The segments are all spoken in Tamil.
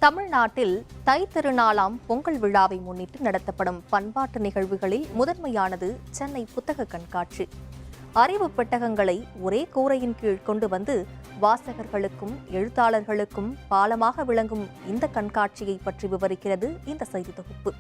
தமிழ்நாட்டில் தை திருநாளாம் பொங்கல் விழாவை முன்னிட்டு நடத்தப்படும் பண்பாட்டு நிகழ்வுகளில் முதன்மையானது சென்னை புத்தக கண்காட்சி. அறிவு பெட்டகங்களை ஒரே கூரையின் கீழ் கொண்டு வந்து வாசகர்களுக்கும் எழுத்தாளர்களுக்கும் பாலமாக விளங்கும் இந்த கண்காட்சியை பற்றி விவரிக்கிறது இந்த செய்தி தொகுப்பு.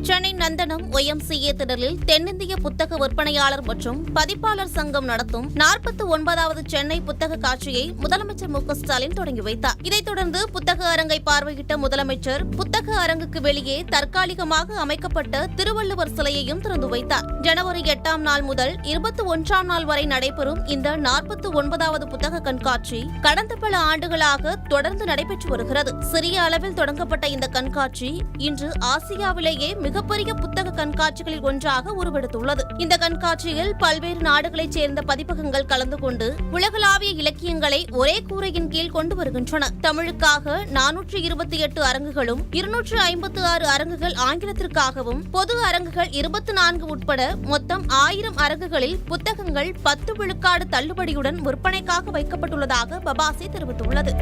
சென்னை நந்தனம் YMCA திடலில் தென்னிந்திய புத்தக விற்பனையாளர் மற்றும் பதிப்பாளர் சங்கம் நடத்தும் 49வது சென்னை புத்தக காட்சியை முதலமைச்சர் மு.க.ஸ்டாலின் தொடங்கி வைத்தார். இதைத் தொடர்ந்து புத்தக அரங்கை பார்வையிட்ட முதலமைச்சர் புத்தக அரங்குக்கு வெளியே தற்காலிகமாக அமைக்கப்பட்ட திருவள்ளுவர் சிலையையும் திறந்து வைத்தார். ஜனவரி 8ஆம் நாள் முதல் 21ஆம் நாள் வரை நடைபெறும் இந்த 49வது புத்தக கண்காட்சி கடந்த பல ஆண்டுகளாக தொடர்ந்து நடைபெற்று வருகிறது. சிறிய அளவில் தொடங்கப்பட்ட இந்த கண்காட்சி இன்று ஆசியாவிலேயே மிகப்பெரிய புத்தக கண்காட்சிகளில் ஒன்றாக உருவெடுத்துள்ளது. இந்த கண்காட்சியில் பல்வேறு நாடுகளைச் சேர்ந்த பதிப்பகங்கள் கலந்து கொண்டு உலகளாவிய இலக்கியங்களை ஒரே கூரையின் கீழ் கொண்டு வருகின்றன. தமிழுக்காக 428 அரங்குகளும் 256 அரங்குகள் ஆங்கிலத்திற்காகவும் பொது அரங்குகள் 24 உட்பட மொத்தம் 1000 அரங்குகளில் புத்தகங்கள் 10 விழுக்காடு தள்ளுபடியுடன் விற்பனைக்காக வைக்கப்பட்டுள்ளதாக பபாசி தெரிவித்துள்ளது.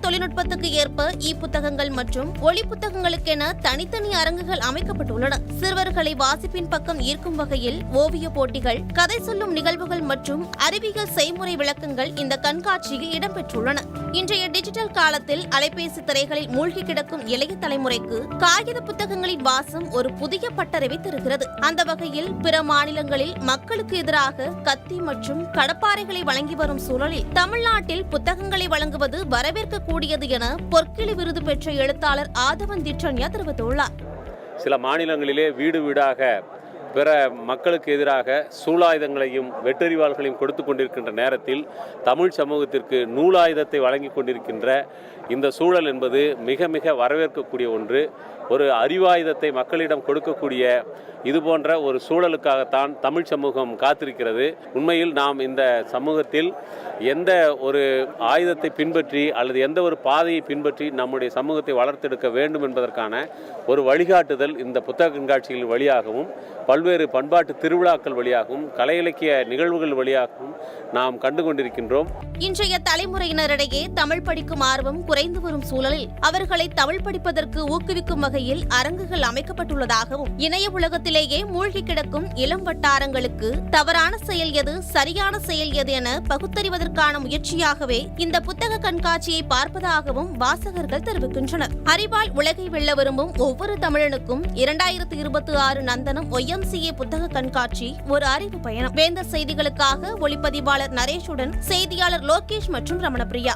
தொழில்நுட்பத்துக்கு ஏற்ப புத்தகங்கள் மற்றும் ஒளி புத்தகங்களுக்கென தனித்தனி அரங்குகள் அமைக்கப்பட்டுள்ளன. சிறுவர்களை வாசிப்பின் பக்கம் ஈர்க்கும் வகையில் ஓவிய போட்டிகள், கதை சொல்லும் நிகழ்வுகள் மற்றும் அறிவியல் செய்முறை விளக்கங்கள் இந்த கண்காட்சியில் இடம்பெற்றுள்ளன. இன்றைய டிஜிட்டல் காலத்தில் அலைபேசி திரைகளில் மூழ்கி கிடக்கும் இளைய தலைமுறைக்கு காகித புத்தகங்களின் வாசம் ஒரு புதிய பட்டறிவை தருகிறது. அந்த வகையில் பிற மாநிலங்களில் மக்களுக்கு எதிராக கத்தி மற்றும் கடப்பாறைகளை வழங்கி வரும் சூழலில் தமிழ்நாட்டில் புத்தகங்களை வழங்குவது வரவேற்கக்கூடியது என பொற்கிளி விருது பெற்ற எழுத்தாளர் ஆதவன் திட்டன்யா தெரிவித்துள்ளார். சில மாநிலங்களிலே வீடு வீடாக பிற மக்களுக்கு எதிராக சூலாயுதங்களையும் வெட்டறிவாள்களையும் கொடுத்து கொண்டிருக்கின்ற நேரத்தில் தமிழ் சமூகத்திற்கு நூலாயுதத்தை வழங்கி கொண்டிருக்கின்ற இந்த சூழல் என்பது மிக மிக வரவேற்கக்கூடிய ஒன்று. ஒரு அறிவாயுதத்தை மக்களிடம் கொடுக்கக்கூடிய இது போன்ற ஒரு சூழலுக்காகத்தான் தமிழ் சமூகம் காத்திருக்கிறது. உண்மையில் நாம் இந்த சமூகத்தில் எந்த ஒரு ஆயுதத்தை பின்பற்றி அல்லது எந்த ஒரு பாதையை பின்பற்றி நம்முடைய சமூகத்தை வளர்த்தெடுக்க வேண்டும் என்பதற்கான ஒரு வழிகாட்டுதல் இந்த புத்தக கண்காட்சிகள் வழியாகவும் பல்வேறு பண்பாட்டு திருவிழாக்கள் வழியாகவும் கலை இலக்கிய நிகழ்வுகள் வழியாகவும் நாம் கண்டு கொண்டிருக்கின்றோம். இன்றைய தலைமுறையினரிடையே தமிழ் படிக்கும் ஆர்வம் குறைந்து வரும் சூழலில் அவர்களை தமிழ் படிப்பதற்கு ஊக்குவிக்கும் வகையில் அரங்குகள் அமைக்கப்பட்டுள்ளதாகவும் இணைய உலகத்திலேயே மூழ்கி கிடக்கும் இளம் வட்டாரங்களுக்கு தவறான செயல் எது, சரியான செயல் எது என பகுத்தறிவதற்கான முயற்சியாகவே இந்த புத்தக கண்காட்சியை பார்ப்பதாகவும் வாசகர்கள் தெரிவிக்கின்றனர். அறிவால் உலகை வெல்ல விரும்பும் ஒவ்வொரு தமிழனுக்கும் 2026 நந்தனம் YMCA புத்தக கண்காட்சி ஒரு அறிவு பயணம். வேந்தர் செய்திகளுக்காக ஒளிப்பதிவாளர் நரேஷுடன் செய்தியாளர் லோகேஷ் மற்றும் ரமணபிரியா.